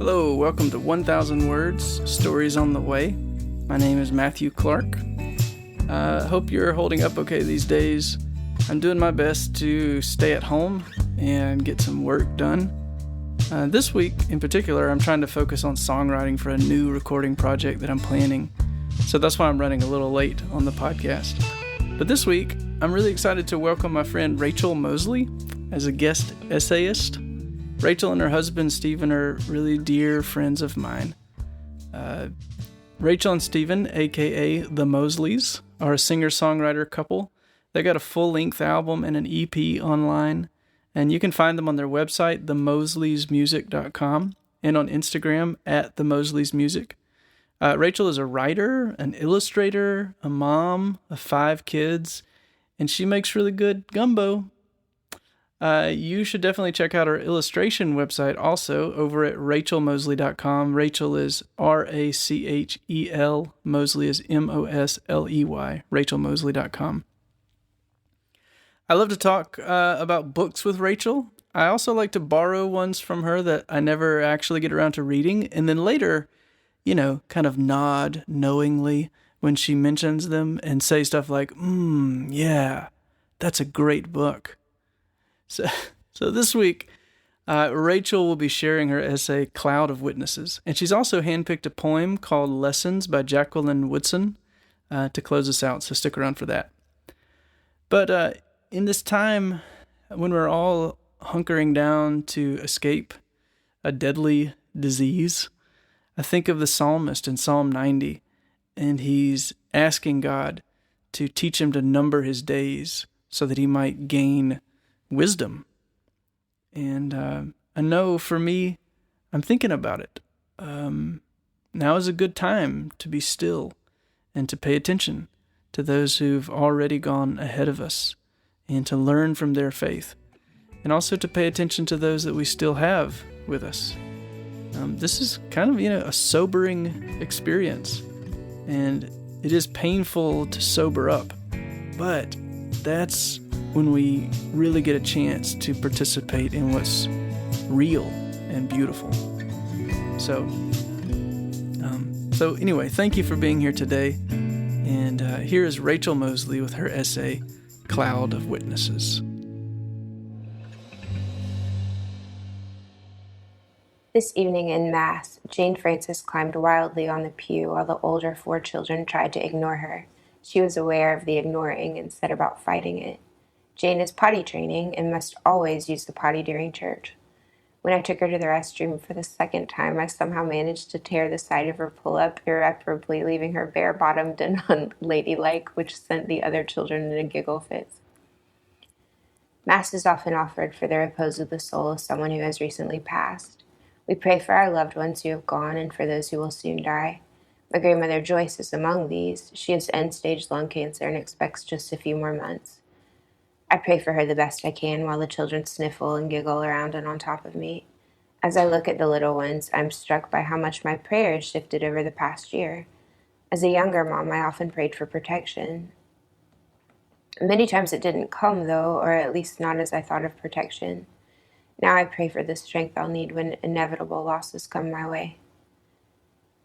Hello, welcome to 1,000 Words, Stories on the Way. My name is Matthew Clark. Hope you're holding up okay these days. I'm doing my best to stay at home and get some work done. This week, in particular, I'm trying to focus on songwriting for a new recording project that I'm planning. So that's why I'm running a little late on the podcast. But this week, I'm really excited to welcome my friend Rachel Mosley as a guest essayist. Rachel and her husband Stephen are really dear friends of mine. Rachel and Stephen, aka the Mosleys, are a singer-songwriter couple. They got a full-length album and an EP online, and you can find them on their website, themosleysmusic.com, and on Instagram @themosleysmusic. Rachel is a writer, an illustrator, a mom of 5 kids, and she makes really good gumbo. You should definitely check out her illustration website also over at rachelmosley.com. Rachel is Rachel, Mosley is Mosley, rachelmosley.com. I love to talk about books with Rachel. I also like to borrow ones from her that I never actually get around to reading, and then later, kind of nod knowingly when she mentions them and say stuff like, yeah, that's a great book. So this week, Rachel will be sharing her essay, Cloud of Witnesses. And she's also handpicked a poem called Lessons by Jacqueline Woodson to close us out, so stick around for that. But in this time when we're all hunkering down to escape a deadly disease, I think of the psalmist in Psalm 90, and he's asking God to teach him to number his days so that he might gain wisdom. And I know for me, I'm thinking about it. Now is a good time to be still and to pay attention to those who've already gone ahead of us and to learn from their faith, and also to pay attention to those that we still have with us. This is kind of, a sobering experience, and it is painful to sober up, but that's when we really get a chance to participate in what's real and beautiful. So anyway, thank you for being here today, and here is Rachel Mosley with her essay, Cloud of Witnesses. This evening in Mass, Jane Frances climbed wildly on the pew while the older 4 children tried to ignore her. She was aware of the ignoring and set about fighting it. Jane is potty training and must always use the potty during church. When I took her to the restroom for the second time, I somehow managed to tear the side of her pull-up irreparably, leaving her bare-bottomed and unladylike, which sent the other children into giggle fits. Mass is often offered for the repose of the soul of someone who has recently passed. We pray for our loved ones who have gone and for those who will soon die. My grandmother Joyce is among these. She has end-stage lung cancer and expects just a few more months. I pray for her the best I can while the children sniffle and giggle around and on top of me. As I look at the little ones, I'm struck by how much my prayer has shifted over the past year. As a younger mom, I often prayed for protection. Many times it didn't come, though, or at least not as I thought of protection. Now I pray for the strength I'll need when inevitable losses come my way.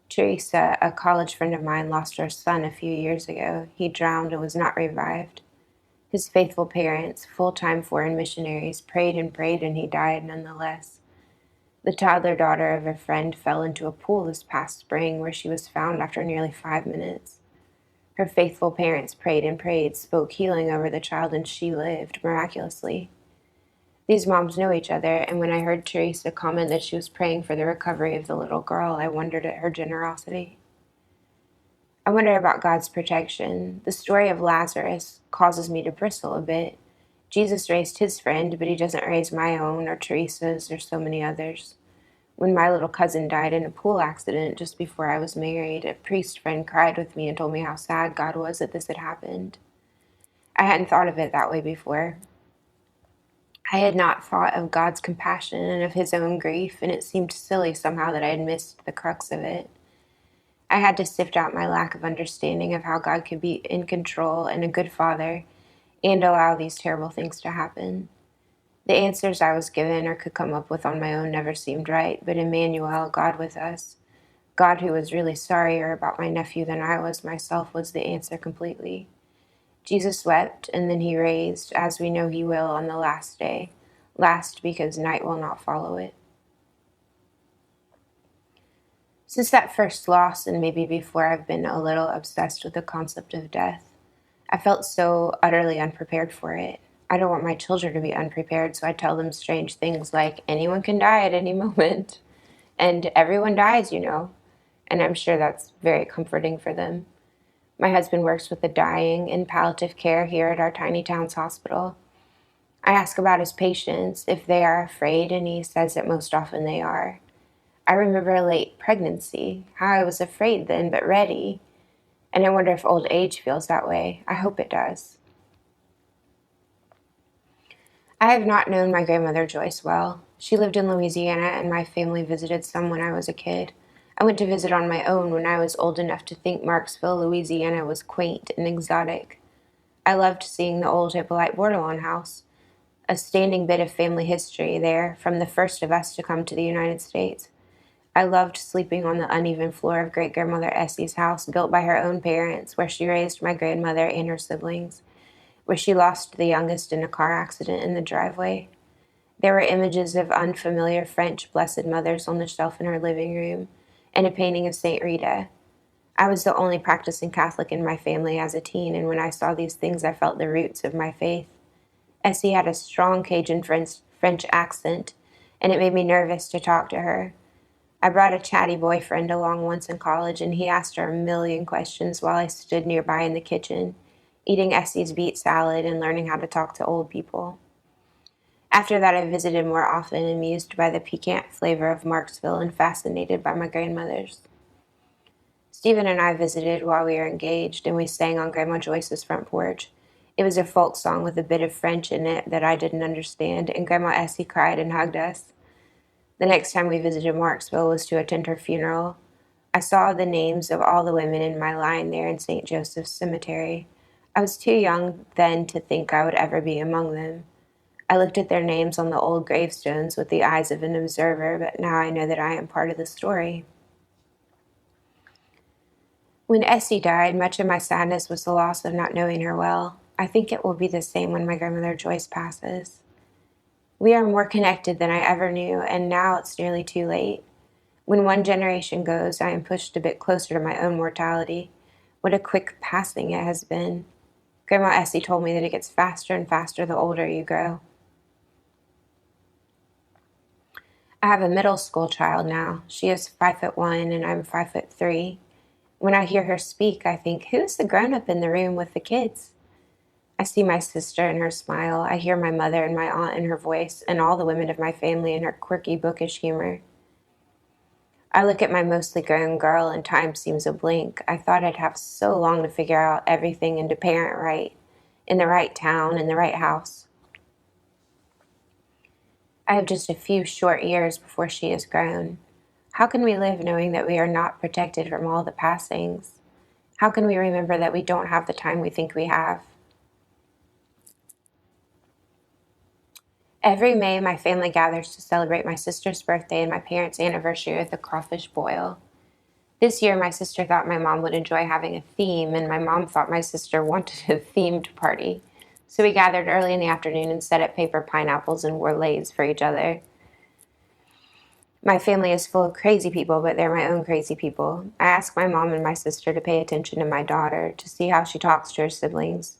Teresa, a college friend of mine, lost her son a few years ago. He drowned and was not revived. His faithful parents, full-time foreign missionaries, prayed, and he died nonetheless. The toddler daughter of a friend fell into a pool this past spring where she was found after nearly 5 minutes. Her faithful parents prayed, spoke healing over the child, and she lived, miraculously. These moms know each other, and when I heard Teresa comment that she was praying for the recovery of the little girl, I wondered at her generosity. I wonder about God's protection. The story of Lazarus causes me to bristle a bit. Jesus raised his friend, but he doesn't raise my own or Teresa's or so many others. When my little cousin died in a pool accident just before I was married, a priest friend cried with me and told me how sad God was that this had happened. I hadn't thought of it that way before. I had not thought of God's compassion and of his own grief, and it seemed silly somehow that I had missed the crux of it. I had to sift out my lack of understanding of how God could be in control and a good father and allow these terrible things to happen. The answers I was given or could come up with on my own never seemed right, but Emmanuel, God with us, God who was really sorrier about my nephew than I was myself, was the answer completely. Jesus wept, and then he raised, as we know he will on the last day, last because night will not follow it. Since that first loss, and maybe before, I've been a little obsessed with the concept of death. I felt so utterly unprepared for it. I don't want my children to be unprepared, so I tell them strange things like, anyone can die at any moment, and everyone dies, and I'm sure that's very comforting for them. My husband works with the dying in palliative care here at our tiny town's hospital. I ask about his patients, if they are afraid, and he says that most often they are. I remember a late pregnancy, how I was afraid then, but ready. And I wonder if old age feels that way. I hope it does. I have not known my grandmother Joyce well. She lived in Louisiana, and my family visited some when I was a kid. I went to visit on my own when I was old enough to think Marksville, Louisiana was quaint and exotic. I loved seeing the old Hippolyte Bordelon house, a standing bit of family history there from the first of us to come to the United States. I loved sleeping on the uneven floor of great-grandmother Essie's house, built by her own parents, where she raised my grandmother and her siblings, where she lost the youngest in a car accident in the driveway. There were images of unfamiliar French Blessed Mothers on the shelf in her living room, and a painting of St. Rita. I was the only practicing Catholic in my family as a teen, and when I saw these things, I felt the roots of my faith. Essie had a strong Cajun French accent, and it made me nervous to talk to her. I brought a chatty boyfriend along once in college, and he asked her a million questions while I stood nearby in the kitchen, eating Essie's beet salad and learning how to talk to old people. After that, I visited more often, amused by the piquant flavor of Marksville and fascinated by my grandmothers. Stephen and I visited while we were engaged, and we sang on Grandma Joyce's front porch. It was a folk song with a bit of French in it that I didn't understand, and Grandma Essie cried and hugged us. The next time we visited Marksville was to attend her funeral. I saw the names of all the women in my line there in St. Joseph's Cemetery. I was too young then to think I would ever be among them. I looked at their names on the old gravestones with the eyes of an observer, but now I know that I am part of the story. When Essie died, much of my sadness was the loss of not knowing her well. I think it will be the same when my grandmother Joyce passes. We are more connected than I ever knew, and now it's nearly too late. When one generation goes, I am pushed a bit closer to my own mortality. What a quick passing it has been. Grandma Essie told me that it gets faster and faster the older you grow. I have a middle school child now. She is 5'1" and I'm 5'3". When I hear her speak, I think, who's the grown-up in the room with the kids? I see my sister and her smile. I hear my mother and my aunt in her voice, and all the women of my family in her quirky, bookish humor. I look at my mostly grown girl, and time seems a blink. I thought I'd have so long to figure out everything and to parent right, in the right town, in the right house. I have just a few short years before she is grown. How can we live knowing that we are not protected from all the passings? How can we remember that we don't have the time we think we have? Every May, my family gathers to celebrate my sister's birthday and my parents' anniversary with a crawfish boil. This year, my sister thought my mom would enjoy having a theme, and my mom thought my sister wanted a themed party. So we gathered early in the afternoon and set up paper pineapples and wore lays for each other. My family is full of crazy people, but they're my own crazy people. I ask my mom and my sister to pay attention to my daughter, to see how she talks to her siblings,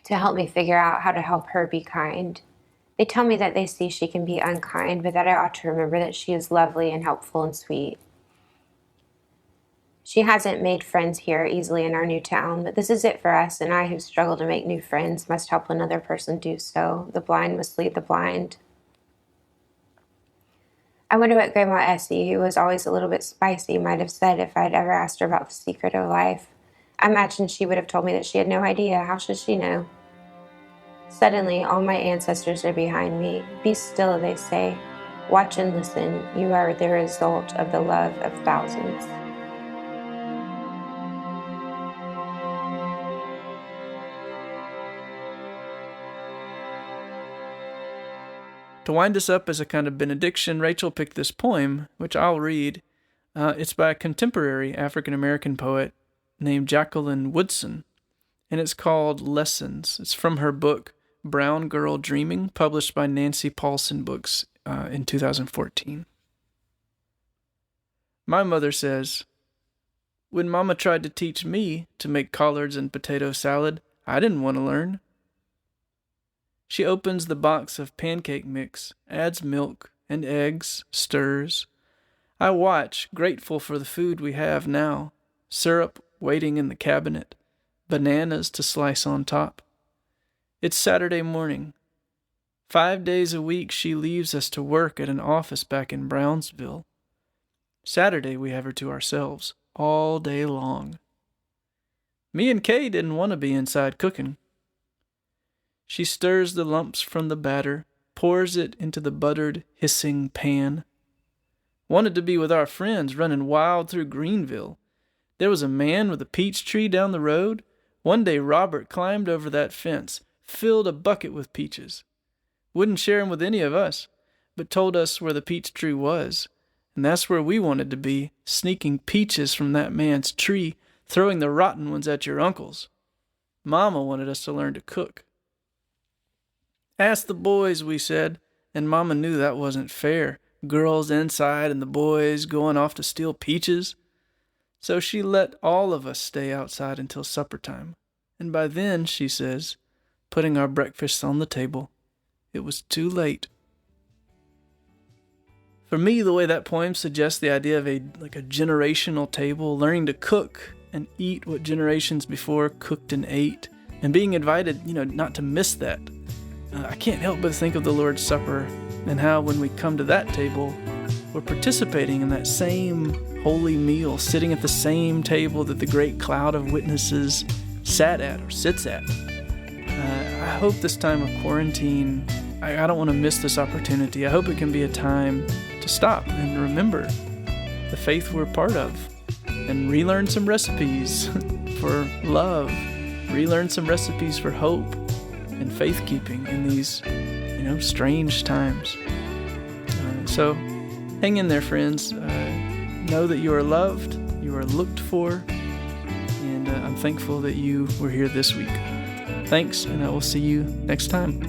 to help me figure out how to help her be kind. They tell me that they see she can be unkind, but that I ought to remember that she is lovely and helpful and sweet. She hasn't made friends here easily in our new town, but this is it for us, and I, who struggle to make new friends, must help another person do so. The blind must lead the blind. I wonder what Grandma Essie, who was always a little bit spicy, might have said if I'd ever asked her about the secret of life. I imagine she would have told me that she had no idea. How should she know? Suddenly, all my ancestors are behind me. Be still, they say. Watch and listen. You are the result of the love of thousands. To wind us up as a kind of benediction, Rachel picked this poem, which I'll read. It's by a contemporary African-American poet named Jacqueline Woodson, and it's called Lessons. It's from her book, Brown Girl Dreaming, published by Nancy Paulson Books in 2014. My mother says, "When Mama tried to teach me to make collards and potato salad, I didn't want to learn." She opens the box of pancake mix, adds milk and eggs, stirs. I watch, grateful for the food we have now. Syrup waiting in the cabinet, bananas to slice on top. It's Saturday morning. 5 days a week she leaves us to work at an office back in Brownsville. Saturday we have her to ourselves, all day long. Me and Kay didn't want to be inside cooking. She stirs the lumps from the batter, pours it into the buttered, hissing pan. Wanted to be with our friends running wild through Greenville. There was a man with a peach tree down the road. One day Robert climbed over that fence, filled a bucket with peaches. Wouldn't share 'em with any of us, but told us where the peach tree was. And that's where we wanted to be, sneaking peaches from that man's tree, throwing the rotten ones at your uncle's. Mama wanted us to learn to cook. Ask the boys, we said, and Mama knew that wasn't fair. Girls inside and the boys going off to steal peaches. So she let all of us stay outside until supper time. And by then, she says, putting our breakfasts on the table, it was too late. For me, the way that poem suggests the idea of a generational table, learning to cook and eat what generations before cooked and ate, and being invited, not to miss that. I can't help but think of the Lord's Supper and how when we come to that table, we're participating in that same holy meal, sitting at the same table that the great cloud of witnesses sat at or sits at. I hope this time of quarantine, I don't want to miss this opportunity. I hope it can be a time to stop and remember the faith we're part of and relearn some recipes for love, relearn some recipes for hope and faith-keeping in these, strange times. So hang in there, friends. Know that you are loved, you are looked for, and I'm thankful that you were here this week. Thanks, and I will see you next time.